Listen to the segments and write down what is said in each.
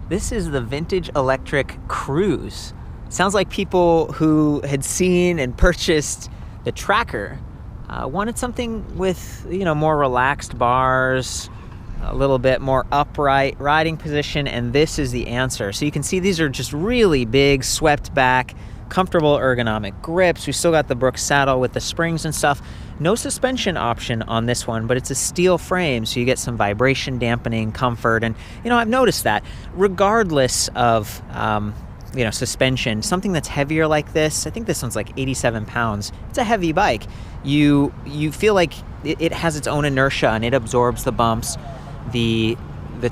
This is the vintage electric Cruz. Sounds like people who had seen and purchased the Tracker wanted something with, more relaxed bars, a little bit more upright riding position, and this is the answer. So you can see these are just really big, swept back, comfortable ergonomic grips. We still got the Brooks saddle with the springs and stuff. No suspension option on this one, but it's a steel frame, so you get some vibration dampening, comfort, and I've noticed that regardless of suspension, something that's heavier like this, I think this one's like 87 pounds. It's a heavy bike. You feel like it has its own inertia and it absorbs the bumps. The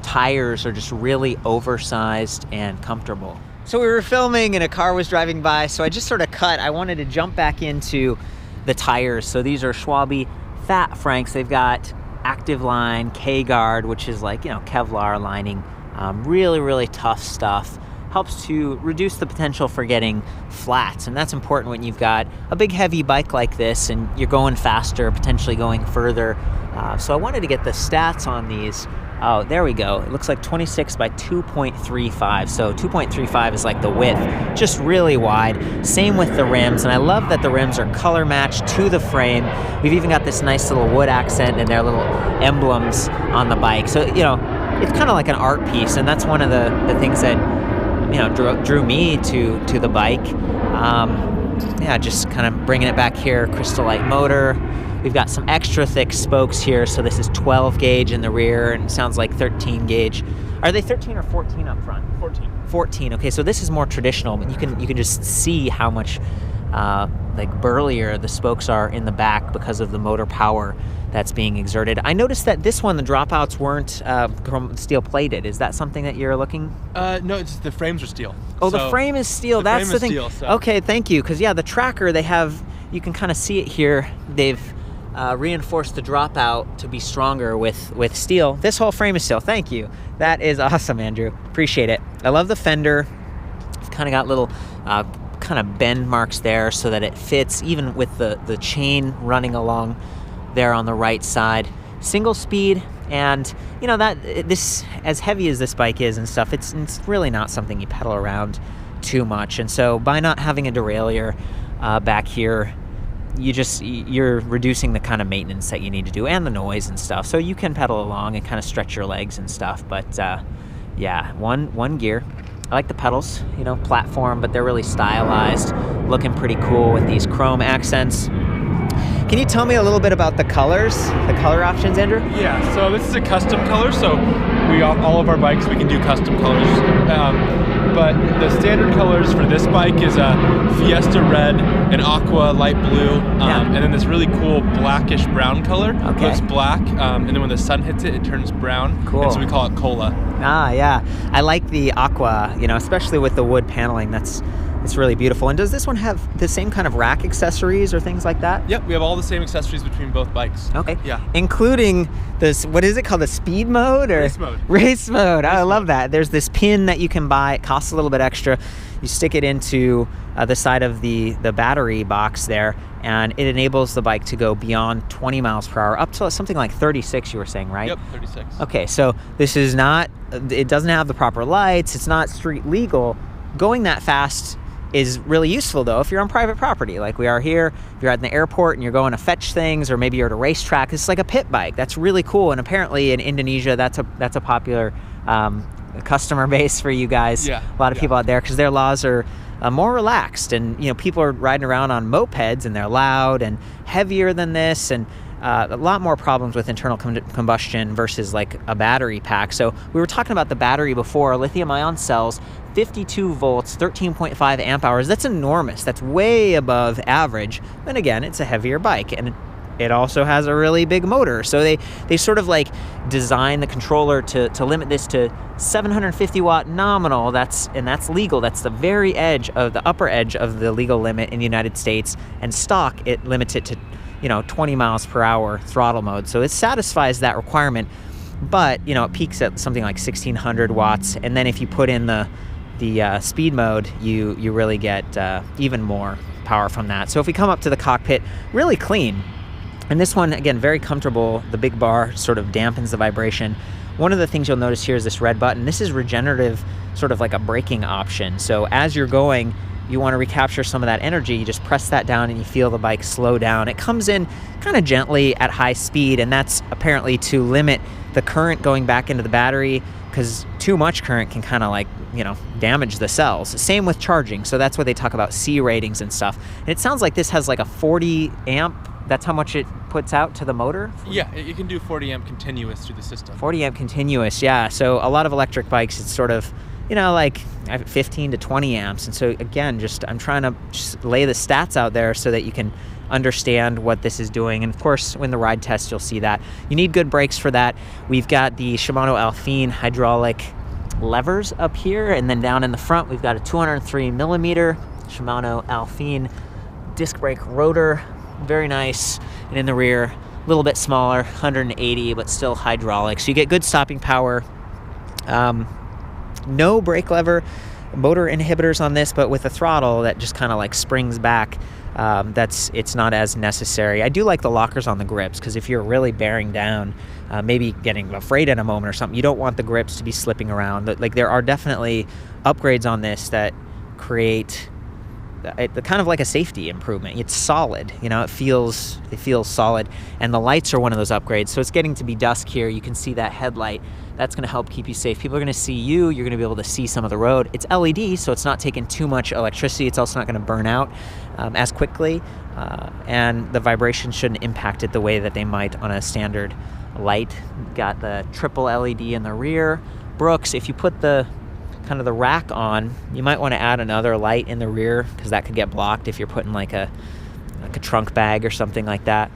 tires are just really oversized and comfortable. So we were filming and a car was driving by, so I just sort of cut. I wanted to jump back into the tires. So these are Schwalbe Fat Franks. They've got Active Line, K-Guard, which is like, Kevlar lining. Really, really tough stuff. Helps to reduce the potential for getting flats, and that's important when you've got a big heavy bike like this and you're going faster, potentially going further. So I wanted to get the stats on these. Oh, there we go. It looks like 26 by 2.35. So 2.35 is like the width, just really wide. Same with the rims, and I love that the rims are color matched to the frame. We've even got this nice little wood accent and their little emblems on the bike. So, it's kind of like an art piece, and that's one of the things that drew me to the bike. Just kind of bringing it back here. Crystal light motor. We've got some extra thick spokes here, so this is 12 gauge in the rear, and it sounds like 13 gauge. Are they 13 or 14 up front? 14. Okay, so this is more traditional, but you can just see how much burlier the spokes are in the back because of the motor power that's being exerted. I noticed that this one, the dropouts weren't steel plated. Is that something that you're looking? No, it's the frames are steel. Oh, so the frame is steel. That's the thing. Steel, so. Okay, thank you. Because the Tracker, you can kind of see it here. They've reinforced the dropout to be stronger with steel. This whole frame is steel. Thank you. That is awesome, Andrew. Appreciate it. I love the fender. It's kind of got little kind of bend marks there so that it fits, even with the chain running along there on the right side. Single speed, and this, as heavy as this bike is and stuff, it's really not something you pedal around too much. And so by not having a derailleur back here, you're reducing the kind of maintenance that you need to do and the noise and stuff. So you can pedal along and kind of stretch your legs and stuff. But one gear. I like the pedals, platform, but they're really stylized, looking pretty cool with these chrome accents. Can you tell me a little bit about the color options, Andrew? Yeah, so this is a custom color, so all of our bikes, we can do custom colors. But the standard colors for this bike is a Fiesta red, an aqua light blue, and then this really cool blackish brown color. Okay. Looks black, and then when the sun hits it, it turns brown. Cool. And so we call it cola. Yeah. I like the aqua, especially with the wood paneling. It's really beautiful. And does this one have the same kind of rack accessories or things like that? Yep, we have all the same accessories between both bikes. Okay. Yeah. Including this, what is it called, the speed mode? Or? Race mode. Race mode. I love that. There's this pin that you can buy. It costs a little bit extra. You stick it into the side of the battery box there, and it enables the bike to go beyond 20 miles per hour, up to something like 36, you were saying, right? Yep, 36. Okay, so this is not, it doesn't have the proper lights. It's not street legal. Going that fast is really useful, though, if you're on private property like we are here. If you're at the airport and you're going to fetch things, or maybe you're at a racetrack, it's like a pit bike. That's really cool. And apparently in Indonesia, that's a popular customer base for you guys. Yeah. A lot of people out there, because their laws are more relaxed, and people are riding around on mopeds, and they're loud and heavier than this, and a lot more problems with internal combustion versus like a battery pack. So we were talking about the battery before. Lithium-ion cells, 52 volts, 13.5 amp hours. That's enormous. That's way above average. And again, it's a heavier bike, and it also has a really big motor. So they sort of like design the controller to limit this to 750 watt nominal. That's legal. That's the very edge of the upper edge of the legal limit in the United States. And stock, it limits it to 20 miles per hour throttle mode. So it satisfies that requirement, but it peaks at something like 1600 watts. And then if you put in the speed mode, you really get even more power from that. So if we come up to the cockpit, really clean. And this one, again, very comfortable. The big bar sort of dampens the vibration. One of the things you'll notice here is this red button. This is regenerative, sort of like a braking option. So as you're going, you want to recapture some of that energy, you just press that down and you feel the bike slow down. It comes in kind of gently at high speed, and that's apparently to limit the current going back into the battery, because too much current can kind of like, damage the cells. Same with charging. So that's what they talk about C ratings and stuff. And it sounds like this has like a 40 amp. That's how much it puts out to the motor? Yeah, you can do 40 amp continuous through the system. 40 amp continuous, yeah. So a lot of electric bikes, it's sort of, like 15 to 20 amps. And so again, I'm trying to just lay the stats out there so that you can understand what this is doing. And of course, in the ride test, you'll see that. You need good brakes for that. We've got the Shimano Alpine hydraulic levers up here, and then down in the front, we've got a 203 millimeter Shimano Alpine disc brake rotor. Very nice. And in the rear, a little bit smaller, 180, but still hydraulic. So you get good stopping power. No brake lever motor inhibitors on this, but with a throttle that just kind of like springs back, it's not as necessary. I do like the lockers on the grips, because if you're really bearing down, maybe getting afraid in a moment or something, you don't want the grips to be slipping around. Like, there are definitely upgrades on this that create kind of like a safety improvement. It's solid, it feels solid, and the lights are one of those upgrades. So it's getting to be dusk here. You can see that headlight. That's going to help keep you safe. People are going to see you. You're going to be able to see some of the road. It's LED, so it's not taking too much electricity. It's also not going to burn out as quickly, and the vibration shouldn't impact it the way that they might on a standard light. Got the triple LED in the rear. Brooks, if you put the rack on, you might want to add another light in the rear, because that could get blocked if you're putting like a trunk bag or something like that.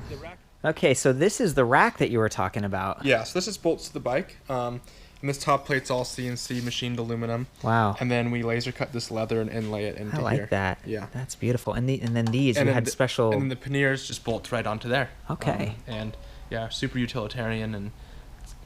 Okay, so this is the rack that you were talking about. Yeah, so this is bolts to the bike. And this top plate's all CNC machined aluminum. Wow. And then we laser cut this leather and inlay it into here. I like that. Yeah. That's beautiful. And then these, and you had special... And then the panniers just bolt right onto there. Okay. And yeah, super utilitarian, and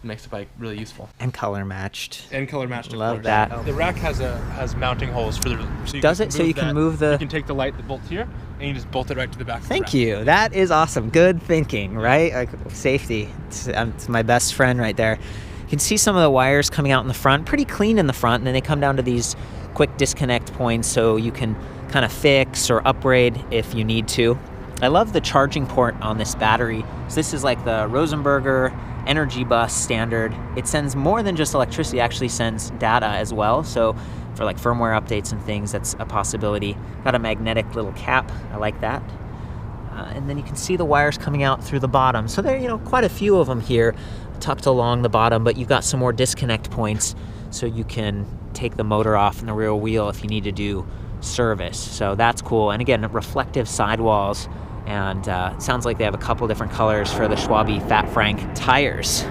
makes the bike really useful. And color matched. Love that. The rack has mounting holes for the... So Does it? So you can move the... You can take the light that bolts here, and you just bolt it right to the back of the rack. Thank you. That is awesome. Good thinking, right? Like, safety. It's my best friend right there. You can see some of the wires coming out in the front. Pretty clean in the front, and then they come down to these quick disconnect points, so you can kind of fix or upgrade if you need to. I love the charging port on this battery. So this is like the Rosenberger Energy Bus standard. It sends more than just electricity, it actually sends data as well. So for like firmware updates and things, that's a possibility. Got a magnetic little cap, I like that. And then you can see the wires coming out through the bottom. So there are, quite a few of them here tucked along the bottom, but you've got some more disconnect points so you can take the motor off in the rear wheel if you need to do service. So that's cool. And again, reflective sidewalls. And it sounds like they have a couple different colors for the Schwalbe Fat Frank tires.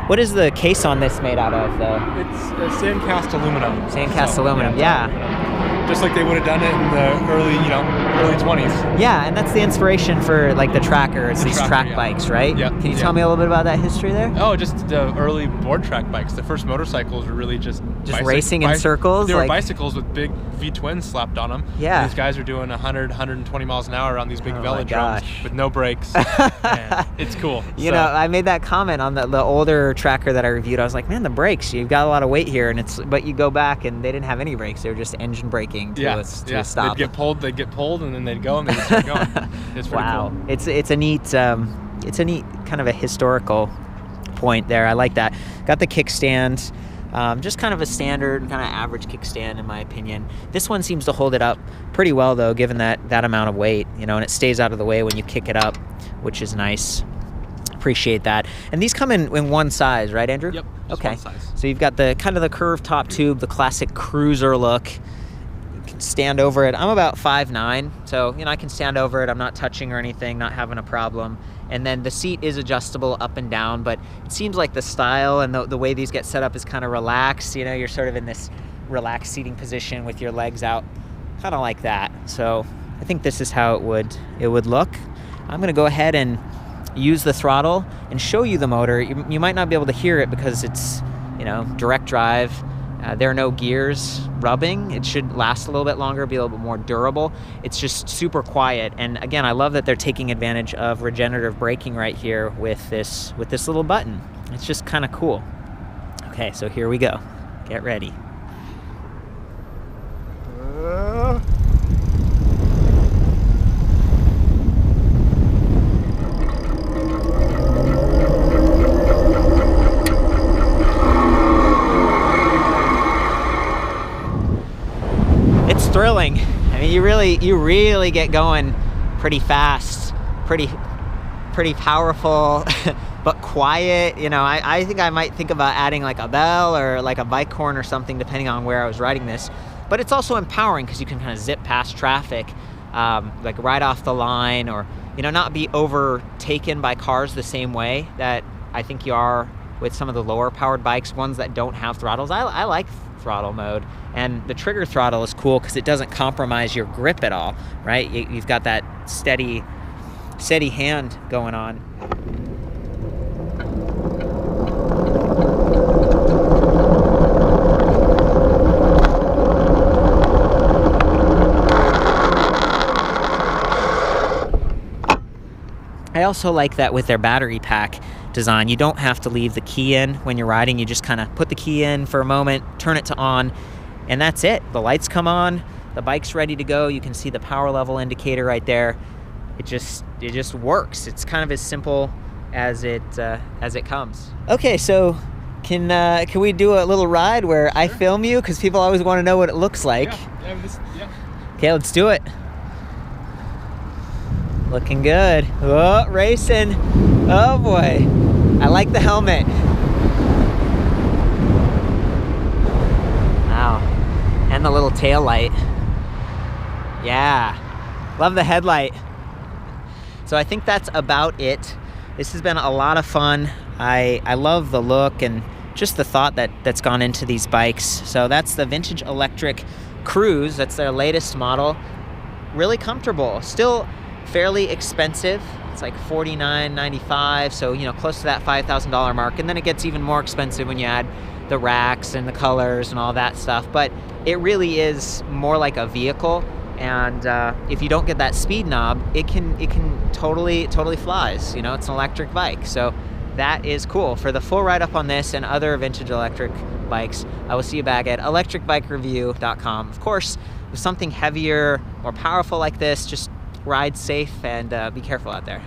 What is the case on this made out of, though? It's sandcast aluminum. Sandcast aluminum, yeah. Just like they would have done it in the early 20s. Yeah, and that's the inspiration for like the trackers, these track bikes, right? Yeah. Can you tell me a little bit about that history there? Oh, just the early board track bikes. The first motorcycles were really just racing in circles. They were bicycles with big V-twins slapped on them. Yeah. And these guys are doing 100, 120 miles an hour on these big velodromes with no brakes. And it's cool. I made that comment on the older tracker that I reviewed. I was like, man, the brakes, you've got a lot of weight here, but you go back and they didn't have any brakes. They were just engine braking to a stop. They'd get pulled, and then they'd go and they'd start going. It's pretty cool. It's a neat kind of a historical point there. I like that. Got the kickstand. Just kind of a standard, kind of average kickstand in my opinion. This one seems to hold it up pretty well though, given that amount of weight, and it stays out of the way when you kick it up, which is nice. Appreciate that. And these come in one size, right, Andrew? Yep. Okay. One size. So you've got the kind of the curved top tube, the classic cruiser look. You can stand over it. I'm about 5'9", so I can stand over it. I'm not touching or anything, not having a problem. And then the seat is adjustable up and down, but it seems like the style and the way these get set up is kind of relaxed. You're sort of in this relaxed seating position with your legs out, kind of like that. So I think this is how it would look. I'm gonna go ahead and use the throttle and show you the motor. You might not be able to hear it because it's direct drive. There are no gears rubbing. It should last a little bit longer, be a little bit more durable. It's just super quiet. And again, I love that they're taking advantage of regenerative braking right here with this little button. It's just kind of cool. Okay, so here we go. Get ready. It's thrilling. I mean, you really get going pretty fast, pretty powerful, but quiet. You know, I think I might think about adding like a bell or like a bike horn or something, depending on where I was riding this. But it's also empowering because you can kind of zip past traffic, like right off the line, or, you know, not be overtaken by cars the same way that I think you are with some of the lower powered bikes, ones that don't have throttles. I like throttle mode, and the trigger throttle is cool because it doesn't compromise your grip at all, right? You've got that steady hand going on. I also like that with their battery pack design, you don't have to leave the key in when you're riding. You just kind of put the key in for a moment, turn it to on, and that's it. The lights come on, the bike's ready to go. You can see the power level indicator right there. It just works. It's kind of as simple as it comes. Okay, so can we do a little ride where I film you, because people always want to know what it looks like? Yeah. Okay, let's do it. Looking good. Oh, racing. Oh boy. I like the helmet. Wow. And the little tail light. Yeah. Love the headlight. So I think that's about it. This has been a lot of fun. I love the look and just the thought that's gone into these bikes. So that's the vintage electric Cruz. That's their latest model. Really comfortable. Still fairly expensive. It's like $49.95, so, you know, close to that $5,000 mark. And then it gets even more expensive when you add the racks and the colors and all that stuff. But it really is more like a vehicle. And if you don't get that speed knob, it can totally flies. You know, it's an electric bike. So that is cool. For the full write-up on this and other vintage electric bikes, I will see you back at ElectricBikeReview.com. Of course, with something heavier, more powerful like this, just ride safe and be careful out there.